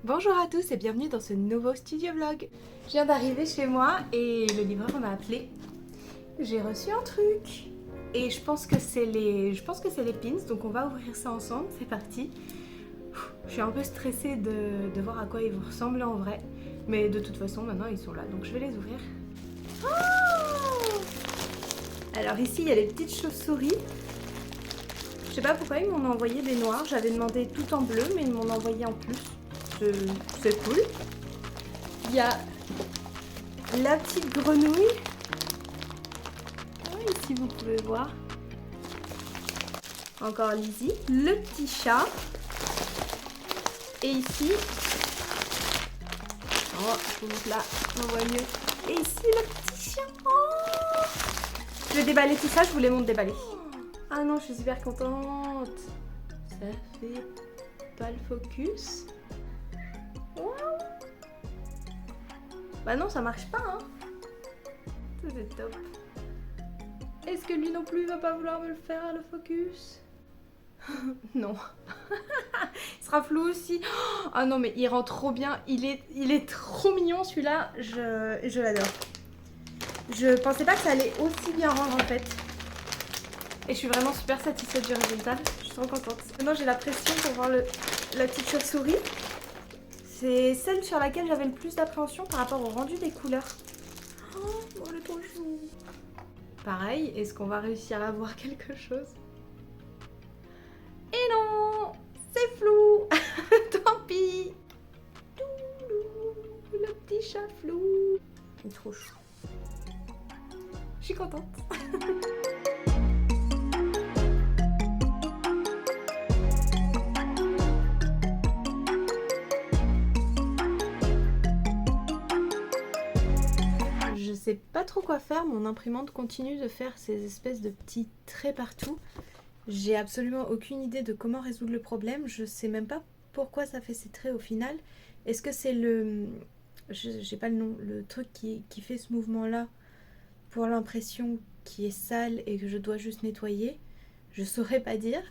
Bonjour à tous et bienvenue dans ce nouveau studio vlog. Je viens d'arriver chez moi et le livreur m'a appelé. J'ai reçu un truc et je pense que c'est les pins, donc on va ouvrir ça ensemble, c'est parti. Je suis un peu stressée de voir à quoi ils vont ressembler en vrai, mais de toute façon maintenant ils sont là, donc je vais les ouvrir. Oh, alors ici il y a les petites chauves-souris. Je sais pas pourquoi ils m'en ont envoyé des noirs, j'avais demandé tout en bleu mais ils m'en ont envoyé en plus. C'est cool. Il y a la petite grenouille. Ah, ici vous pouvez voir. Encore Lizzie. Le petit chat. Et ici. Oh, je vous montre là, on voit mieux. Et ici le petit chien. Oh, je vais déballer tout ça, je vous les montre déballer. Ah non, je suis super contente. Ça fait pas le focus. Wow. Bah non, ça marche pas, hein. C'est top. Est-ce que lui non plus va pas vouloir me le faire, le focus? Non. Il sera flou aussi. Ah non, mais il rend trop bien. Il est trop mignon celui-là. Je l'adore. Je pensais pas que ça allait aussi bien rendre en fait. Et je suis vraiment super satisfaite du résultat. Je suis trop contente. Maintenant j'ai la pression pour voir la petite chauve-souris. C'est celle sur laquelle j'avais le plus d'appréhension par rapport au rendu des couleurs. Oh, elle est trop chou. Pareil, est-ce qu'on va réussir à voir quelque chose? Et non, c'est flou. Tant pis. Le petit chat flou. Il est trop chou. Je suis contente. Je sais pas trop quoi faire, mon imprimante continue de faire ces espèces de petits traits partout. J'ai absolument aucune idée de comment résoudre le problème, je sais même pas pourquoi ça fait ces traits au final. Est-ce que c'est le... j'ai pas le nom, le truc qui fait ce mouvement là pour l'impression qui est sale et que je dois juste nettoyer? Je saurais pas dire.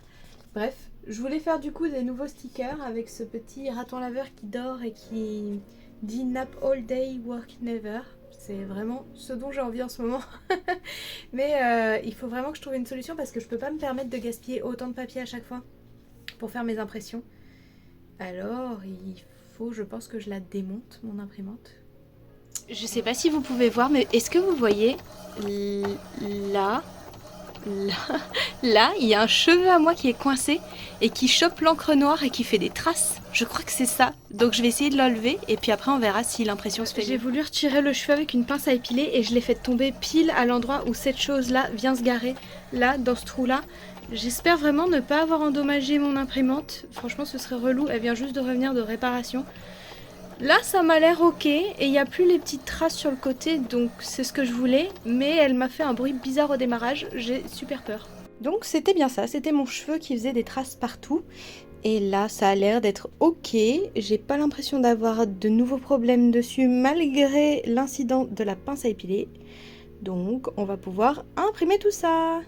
Bref, je voulais faire du coup des nouveaux stickers avec ce petit raton laveur qui dort et qui dit nap all day, work never. C'est vraiment ce dont j'ai envie en ce moment. Mais il faut vraiment que je trouve une solution parce que je peux pas me permettre de gaspiller autant de papier à chaque fois pour faire mes impressions. Alors il faut, je pense que je la démonte, mon imprimante. Je sais pas si vous pouvez voir, mais est-ce que vous voyez là, là, il y a un cheveu à moi qui est coincé et qui chope l'encre noire et qui fait des traces. Je crois que c'est ça. Donc je vais essayer de l'enlever et puis après on verra si l'impression se fait. J'ai voulu retirer le cheveu avec une pince à épiler et je l'ai fait tomber pile à l'endroit où cette chose-là vient se garer, là, dans ce trou-là. J'espère vraiment ne pas avoir endommagé mon imprimante. Franchement, ce serait relou. Elle vient juste de revenir de réparation. Là, ça m'a l'air ok et il n'y a plus les petites traces sur le côté, donc c'est ce que je voulais. Mais elle m'a fait un bruit bizarre au démarrage. J'ai super peur. Donc c'était bien ça, c'était mon cheveu qui faisait des traces partout. Et là, ça a l'air d'être ok. J'ai pas l'impression d'avoir de nouveaux problèmes dessus malgré l'incident de la pince à épiler. Donc, on va pouvoir imprimer tout ça.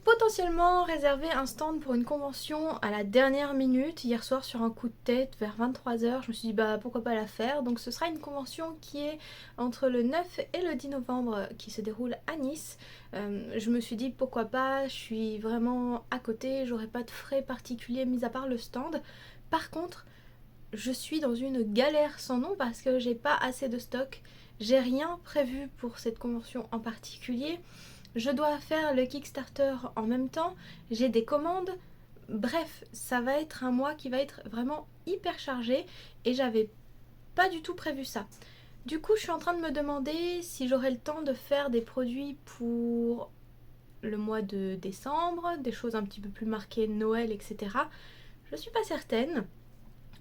Potentiellement réservé un stand pour une convention à la dernière minute hier soir sur un coup de tête vers 23h. Je me suis dit bah pourquoi pas la faire. Donc ce sera une convention qui est entre le 9 et le 10 novembre qui se déroule à Nice. Je me suis dit pourquoi pas, je suis vraiment à côté, j'aurai pas de frais particuliers mis à part le stand. Par contre, je suis dans une galère sans nom parce que j'ai pas assez de stock. J'ai rien prévu pour cette convention en particulier. Je dois faire le Kickstarter en même temps, j'ai des commandes. Bref, ça va être un mois qui va être vraiment hyper chargé et j'avais pas du tout prévu ça. Du coup, je suis en train de me demander si j'aurai le temps de faire des produits pour le mois de décembre, des choses un petit peu plus marquées Noël, etc. Je suis pas certaine.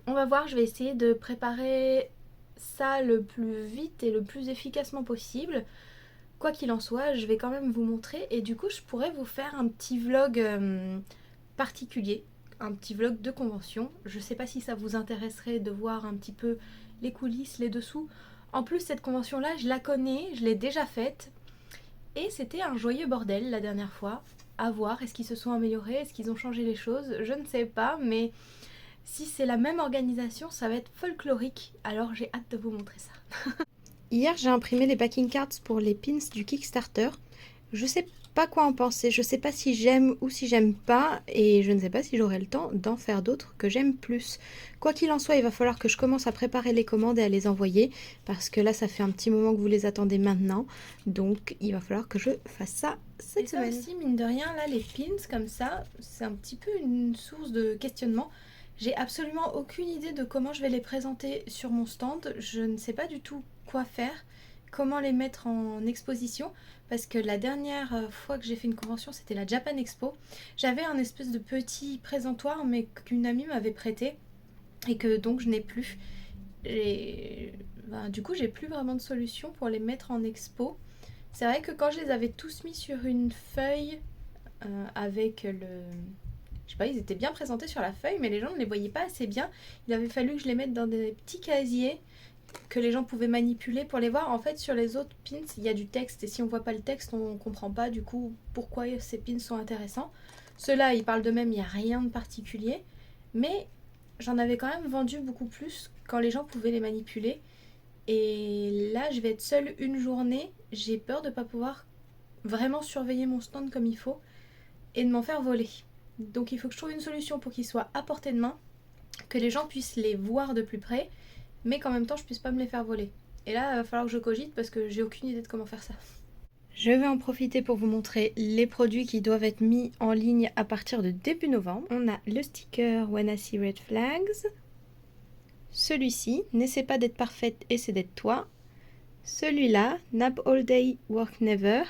On va voir, je vais essayer de préparer ça le plus vite et le plus efficacement possible. Quoi qu'il en soit, je vais quand même vous montrer et du coup je pourrais vous faire un petit vlog particulier, un petit vlog de convention. Je sais pas si ça vous intéresserait de voir un petit peu les coulisses, les dessous. En plus cette convention là je la connais, je l'ai déjà faite et c'était un joyeux bordel la dernière fois. À voir, est-ce qu'ils se sont améliorés, est-ce qu'ils ont changé les choses, je ne sais pas, mais si c'est la même organisation ça va être folklorique, alors j'ai hâte de vous montrer ça. Hier, j'ai imprimé les backing cards pour les pins du Kickstarter. Je sais pas quoi en penser, je sais pas si j'aime ou si j'aime pas, et je ne sais pas si j'aurai le temps d'en faire d'autres que j'aime plus. Quoi qu'il en soit, il va falloir que je commence à préparer les commandes et à les envoyer, parce que là, ça fait un petit moment que vous les attendez maintenant, donc il va falloir que je fasse ça cette semaine. Et ça aussi, mine de rien, là, les pins comme ça, c'est un petit peu une source de questionnement. J'ai absolument aucune idée de comment je vais les présenter sur mon stand, je ne sais pas du tout quoi faire, comment les mettre en exposition, parce que la dernière fois que j'ai fait une convention c'était la Japan Expo. J'avais un espèce de petit présentoir mais qu'une amie m'avait prêté et que donc je n'ai plus. Et du coup j'ai plus vraiment de solution pour les mettre en expo. C'est vrai que quand je les avais tous mis sur une feuille avec le... Je sais pas, ils étaient bien présentés sur la feuille mais les gens ne les voyaient pas assez bien. Il avait fallu que je les mette dans des petits casiers que les gens pouvaient manipuler pour les voir. En fait sur les autres pins il y a du texte et si on voit pas le texte on comprend pas du coup pourquoi ces pins sont intéressants. Ceux-là ils parlent d'eux-mêmes, il n'y a rien de particulier, mais j'en avais quand même vendu beaucoup plus quand les gens pouvaient les manipuler. Et là je vais être seule une journée, j'ai peur de pas pouvoir vraiment surveiller mon stand comme il faut et de m'en faire voler. Donc il faut que je trouve une solution pour qu'ils soient à portée de main, que les gens puissent les voir de plus près mais qu'en même temps je puisse pas me les faire voler. Et là il va falloir que je cogite parce que j'ai aucune idée de comment faire ça. Je vais en profiter pour vous montrer les produits qui doivent être mis en ligne à partir de début novembre. On a le sticker When I See Red Flags, Celui-ci, n'essaie pas d'être parfaite, essaie d'être toi. Celui-là, Nap All Day, Work Never.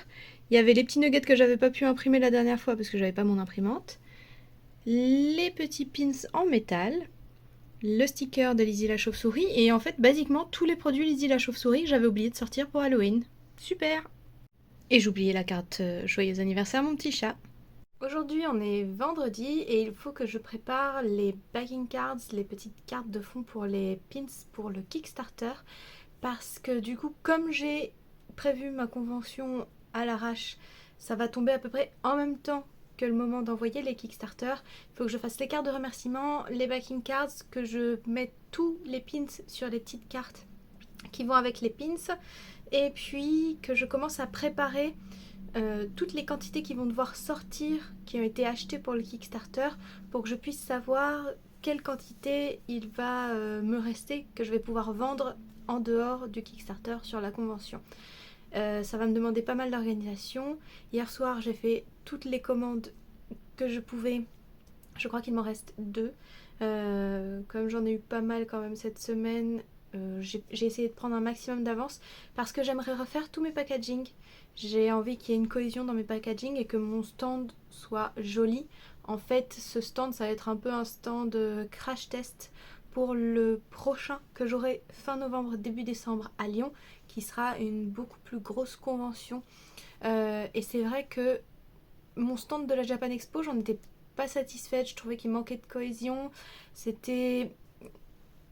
Il y avait les petits nuggets que j'avais pas pu imprimer la dernière fois parce que j'avais pas mon imprimante. Les petits pins en métal. Le sticker de Lizzie la chauve-souris. Et en fait, basiquement, tous les produits Lizzie la chauve-souris que j'avais oublié de sortir pour Halloween. Super! Et j'oubliais la carte Joyeux anniversaire mon petit chat. Aujourd'hui on est vendredi et il faut que je prépare les backing cards, les petites cartes de fond pour les pins pour le Kickstarter. Parce que du coup, comme j'ai prévu ma convention à l'arrache, ça va tomber à peu près en même temps que le moment d'envoyer les Kickstarter. Il faut que je fasse les cartes de remerciement, les backing cards, que je mette tous les pins sur les petites cartes qui vont avec les pins. Et puis que je commence à préparer toutes les quantités qui vont devoir sortir, qui ont été achetées pour le Kickstarter, pour que je puisse savoir quelle quantité il va me rester, que je vais pouvoir vendre en dehors du Kickstarter sur la convention. Ça va me demander pas mal d'organisation. Hier soir, j'ai fait toutes les commandes que je pouvais. Je crois qu'il m'en reste 2. Comme j'en ai eu pas mal quand même cette semaine, j'ai essayé de prendre un maximum d'avance parce que j'aimerais refaire tous mes packaging. J'ai envie qu'il y ait une cohésion dans mes packaging et que mon stand soit joli. En fait, ce stand, ça va être un peu un stand crash test pour le prochain que j'aurai fin novembre, début décembre à Lyon, qui sera une beaucoup plus grosse convention. Et c'est vrai que mon stand de la Japan Expo, j'en étais pas satisfaite, je trouvais qu'il manquait de cohésion, c'était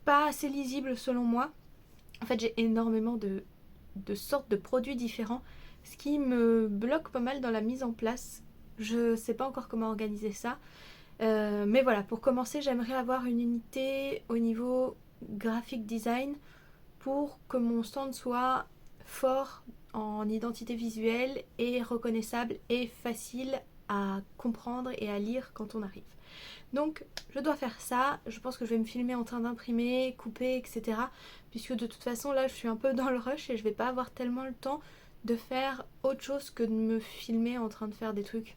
pas assez lisible selon moi. En fait, j'ai énormément de sortes de produits différents, ce qui me bloque pas mal dans la mise en place. Je sais pas encore comment organiser ça. Mais voilà, pour commencer, j'aimerais avoir une unité au niveau graphic design pour que mon stand soit fort en identité visuelle et reconnaissable et facile à comprendre et à lire quand on arrive. Donc je dois faire ça, je pense que je vais me filmer en train d'imprimer, couper, etc. Puisque de toute façon là je suis un peu dans le rush et je vais pas avoir tellement le temps de faire autre chose que de me filmer en train de faire des trucs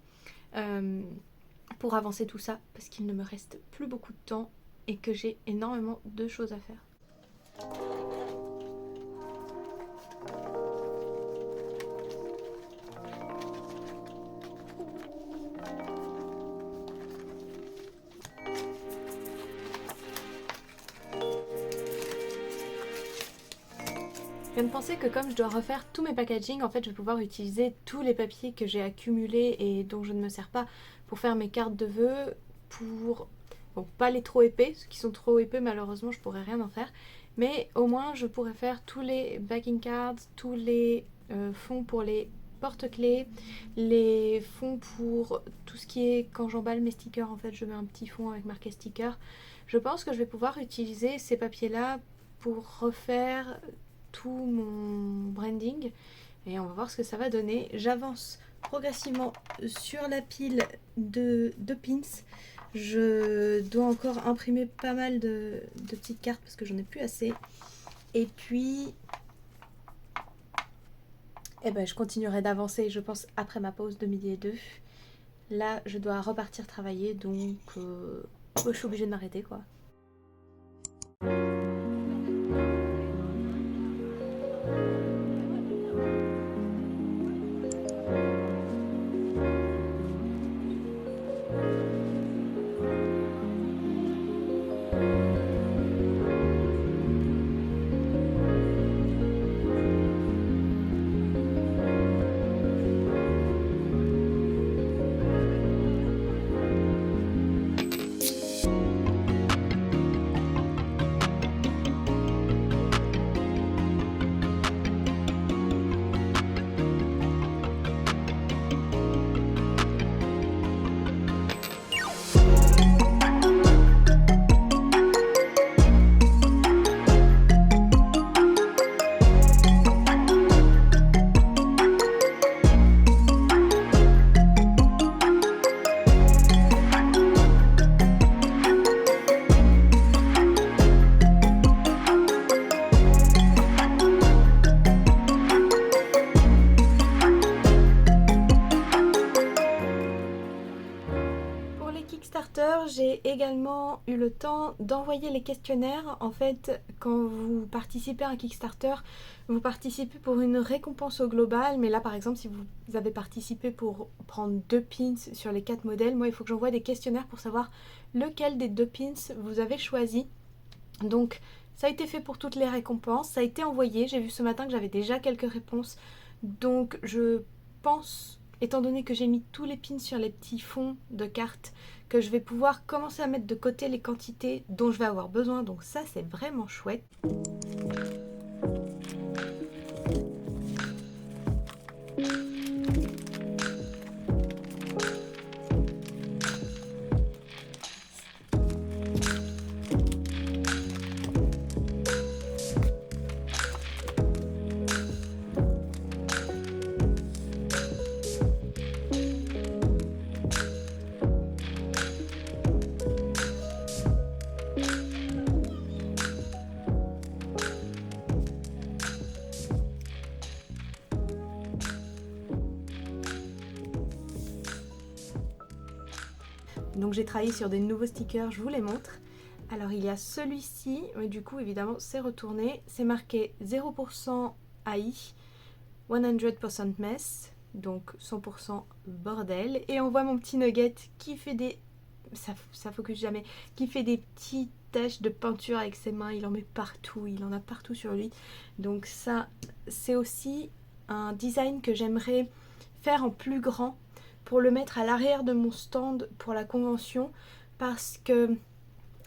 pour avancer tout ça, parce qu'il ne me reste plus beaucoup de temps et que j'ai énormément de choses à faire. Je viens de penser que comme je dois refaire tous mes packaging, en fait je vais pouvoir utiliser tous les papiers que j'ai accumulés et dont je ne me sers pas pour faire mes cartes de vœux, pour... Bon, pas les trop épais, ceux qui sont trop épais malheureusement je pourrais rien en faire, mais au moins je pourrais faire tous les backing cards, tous les fonds pour les porte-clés, les fonds pour tout ce qui est quand j'emballe mes stickers, en fait je mets un petit fond avec marqué sticker. Je pense que je vais pouvoir utiliser ces papiers là pour refaire tout mon branding et on va voir ce que ça va donner. J'avance progressivement sur la pile de pins. Je dois encore imprimer pas mal de petites cartes parce que j'en ai plus assez. Et puis je continuerai d'avancer, je pense, après ma pause de midi et 2. Là, je dois repartir travailler, donc je suis obligée de m'arrêter, quoi. j'ai également eu le temps d'envoyer les questionnaires. En fait, quand vous participez à un Kickstarter, vous participez pour une récompense au global, mais là par exemple si vous avez participé pour prendre 2 pins sur les 4 modèles, moi il faut que j'envoie des questionnaires pour savoir lequel des 2 pins vous avez choisi. Donc ça a été fait pour toutes les récompenses, ça a été envoyé, j'ai vu ce matin que j'avais déjà quelques réponses, donc je pense, étant donné que j'ai mis tous les pins sur les petits fonds de cartes, que je vais pouvoir commencer à mettre de côté les quantités dont je vais avoir besoin, donc ça c'est vraiment chouette. Donc j'ai travaillé sur des nouveaux stickers, je vous les montre. Alors il y a celui-ci, mais du coup évidemment c'est retourné. C'est marqué 0% AI, 100% mess, donc 100% bordel. Et on voit mon petit nugget qui fait des... ça focus jamais, qui fait des petites taches de peinture avec ses mains. Il en met partout, il en a partout sur lui. Donc ça, c'est aussi un design que j'aimerais faire en plus grand pour le mettre à l'arrière de mon stand pour la convention, parce que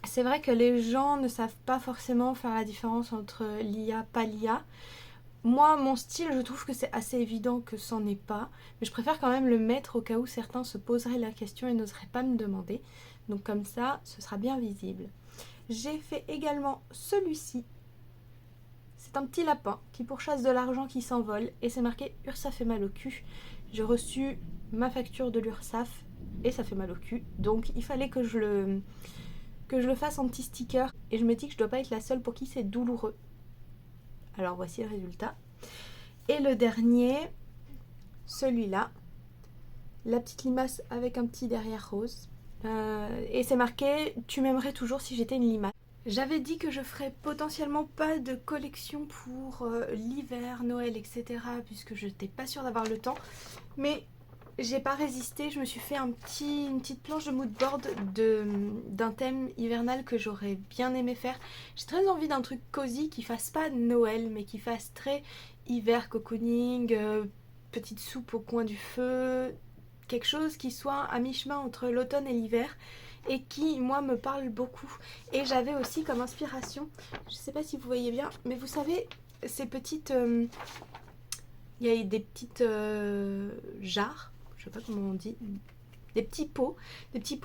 c'est vrai que les gens ne savent pas forcément faire la différence entre l'IA, pas l'IA. Moi, mon style, je trouve que c'est assez évident que c'en est pas, mais je préfère quand même le mettre au cas où certains se poseraient la question et n'oseraient pas me demander. Donc comme ça, ce sera bien visible. J'ai fait également celui-ci. C'est un petit lapin qui pourchasse de l'argent qui s'envole et c'est marqué URSAF fait mal au cul. J'ai reçu ma facture de l'URSSAF et ça fait mal au cul, donc il fallait que je le fasse en petit sticker et je me dis que je dois pas être la seule pour qui c'est douloureux. Alors voici le résultat. Et le dernier, celui-là, la petite limace avec un petit derrière rose. Et c'est marqué « Tu m'aimerais toujours si j'étais une limace ». J'avais dit que je ferais potentiellement pas de collection pour l'hiver, Noël, etc. puisque je n'étais pas sûre d'avoir le temps. Mais j'ai pas résisté, je me suis fait une petite planche de mood board d'un thème hivernal que j'aurais bien aimé faire. J'ai très envie d'un truc cosy qui fasse pas Noël, mais qui fasse très hiver, cocooning, petite soupe au coin du feu, quelque chose qui soit à mi-chemin entre l'automne et l'hiver et qui, moi, me parle beaucoup. Et j'avais aussi comme inspiration, je sais pas si vous voyez bien, mais vous savez, ces petites... il y a des petites jarres, je sais pas comment on dit, des petits pots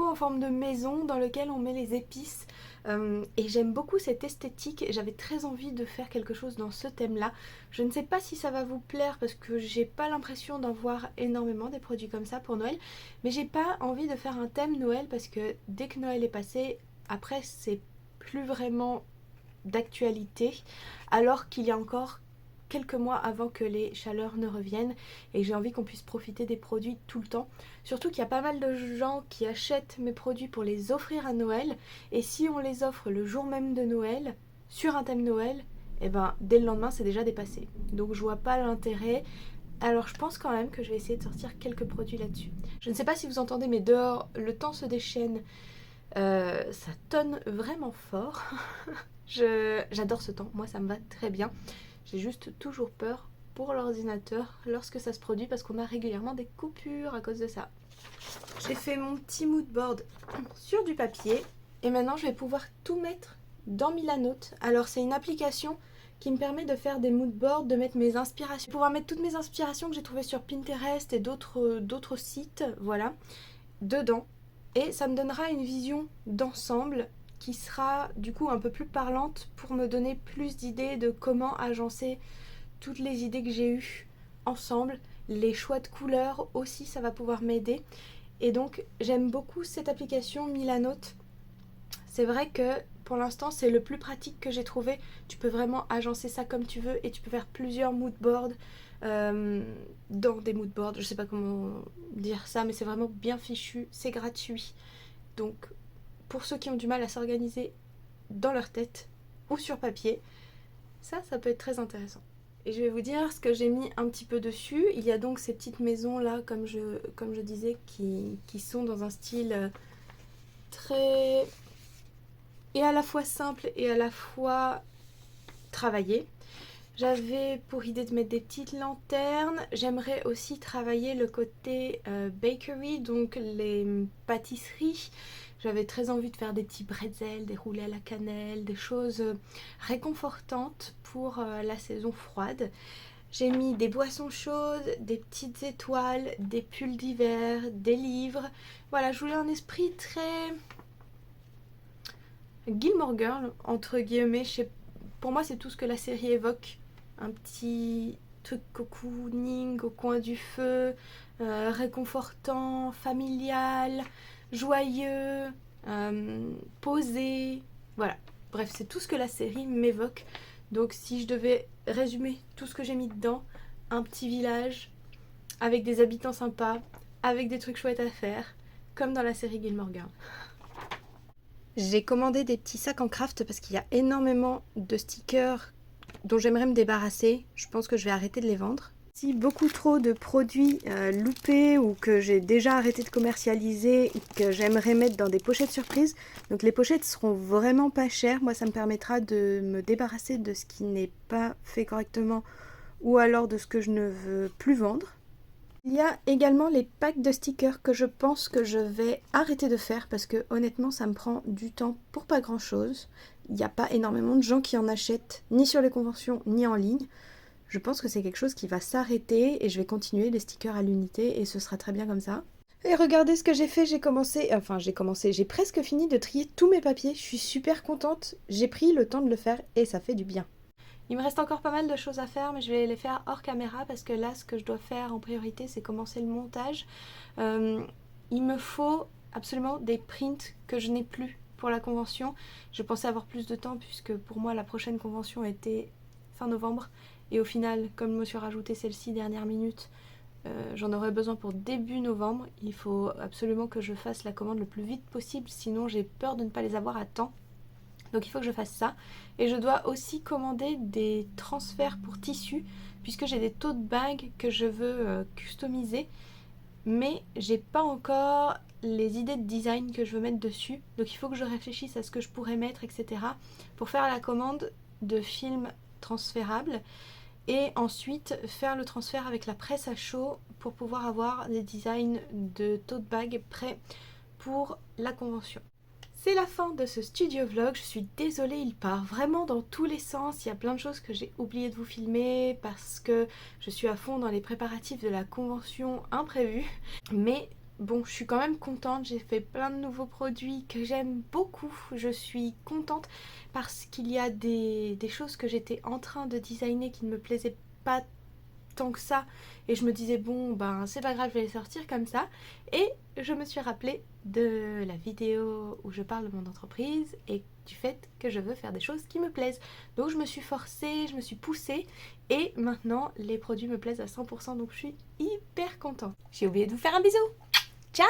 en forme de maison dans lesquels on met les épices. Et j'aime beaucoup cette esthétique et j'avais très envie de faire quelque chose dans ce thème-là. Je ne sais pas si ça va vous plaire parce que j'ai pas l'impression d'en voir énormément des produits comme ça pour Noël, mais j'ai pas envie de faire un thème Noël parce que dès que Noël est passé, après c'est plus vraiment d'actualité, alors qu'il y a encore quelques mois avant que les chaleurs ne reviennent et j'ai envie qu'on puisse profiter des produits tout le temps. Surtout qu'il y a pas mal de gens qui achètent mes produits pour les offrir à Noël et si on les offre le jour même de Noël, sur un thème Noël, et ben dès le lendemain c'est déjà dépassé. Donc je vois pas l'intérêt. Alors je pense quand même que je vais essayer de sortir quelques produits là-dessus. Je ne sais pas si vous entendez mais dehors le temps se déchaîne. Ça tonne vraiment fort. J'adore ce temps, moi ça me va très bien. J'ai juste toujours peur pour l'ordinateur lorsque ça se produit parce qu'on a régulièrement des coupures à cause de ça. J'ai fait mon petit mood board sur du papier et maintenant je vais pouvoir tout mettre dans Milanote. Alors c'est une application qui me permet de faire des mood boards, de mettre mes inspirations, pouvoir mettre toutes mes inspirations que j'ai trouvées sur Pinterest et d'autres sites, voilà, dedans. Et ça me donnera une vision d'ensemble qui sera du coup un peu plus parlante pour me donner plus d'idées de comment agencer toutes les idées que j'ai eues ensemble. Les choix de couleurs aussi, ça va pouvoir m'aider. Et donc j'aime beaucoup cette application Milanote. C'est vrai que pour l'instant c'est le plus pratique que j'ai trouvé. Tu peux vraiment agencer ça comme tu veux et tu peux faire plusieurs mood boards dans des mood boards. Je sais pas comment dire ça mais c'est vraiment bien fichu, c'est gratuit. Donc pour ceux qui ont du mal à s'organiser dans leur tête ou sur papier, ça peut être très intéressant. Et je vais vous dire ce que j'ai mis un petit peu dessus. Il y a donc ces petites maisons là, comme je disais, qui sont dans un style très... et à la fois simple et à la fois travaillé. J'avais pour idée de mettre des petites lanternes. J'aimerais aussi travailler le côté bakery, donc les pâtisseries. J'avais très envie de faire des petits bretzels, des roulés à la cannelle, des choses réconfortantes pour la saison froide. J'ai mis des boissons chaudes, des petites étoiles, des pulls d'hiver, des livres. Voilà, je voulais un esprit très Gilmore Girl, entre guillemets. Pour moi, c'est tout ce que la série évoque. Un petit truc cocooning au coin du feu, réconfortant, familial, joyeux, posé. Voilà. Bref, c'est tout ce que la série m'évoque. Donc si je devais résumer tout ce que j'ai mis dedans, un petit village avec des habitants sympas, avec des trucs chouettes à faire, comme dans la série Gilmore Girl. J'ai commandé des petits sacs en craft parce qu'il y a énormément de stickers dont j'aimerais me débarrasser. Je pense que je vais arrêter de les vendre. Si beaucoup trop de produits loupés ou que j'ai déjà arrêté de commercialiser et que j'aimerais mettre dans des pochettes surprises. Donc les pochettes seront vraiment pas chères. Moi, ça me permettra de me débarrasser de ce qui n'est pas fait correctement ou alors de ce que je ne veux plus vendre. Il y a également les packs de stickers que je pense que je vais arrêter de faire parce que honnêtement ça me prend du temps pour pas grand chose. Il n'y a pas énormément de gens qui en achètent ni sur les conventions ni en ligne. Je pense que c'est quelque chose qui va s'arrêter et je vais continuer les stickers à l'unité et ce sera très bien comme ça. Et regardez ce que j'ai fait, j'ai presque fini de trier tous mes papiers. Je suis super contente, j'ai pris le temps de le faire et ça fait du bien. Il me reste encore pas mal de choses à faire, mais je vais les faire hors caméra parce que là, ce que je dois faire en priorité, c'est commencer le montage. Il me faut absolument des prints que je n'ai plus pour la convention. Je pensais avoir plus de temps puisque pour moi, la prochaine convention était fin novembre. Et au final, comme je me suis rajouté celle-ci dernière minute, j'en aurais besoin pour début novembre. Il faut absolument que je fasse la commande le plus vite possible, sinon j'ai peur de ne pas les avoir à temps. Donc il faut que je fasse ça. Et je dois aussi commander des transferts pour tissu, puisque j'ai des tote bags que je veux customiser. Mais j'ai pas encore les idées de design que je veux mettre dessus. Donc il faut que je réfléchisse à ce que je pourrais mettre, etc. pour faire la commande de films transférables. Et ensuite faire le transfert avec la presse à chaud pour pouvoir avoir des designs de tote bags prêts pour la convention. C'est la fin de ce studio vlog, je suis désolée, il part vraiment dans tous les sens, il y a plein de choses que j'ai oublié de vous filmer parce que je suis à fond dans les préparatifs de la convention imprévue. Mais bon, je suis quand même contente, j'ai fait plein de nouveaux produits que j'aime beaucoup, je suis contente parce qu'il y a des choses que j'étais en train de designer qui ne me plaisaient pas tant que ça et je me disais bon ben c'est pas grave, je vais les sortir comme ça et je me suis rappelé de la vidéo où je parle de mon entreprise et du fait que je veux faire des choses qui me plaisent. Donc je me suis forcée, je me suis poussée et maintenant les produits me plaisent à 100%, donc je suis hyper contente. J'ai oublié de vous faire un bisou. Ciao!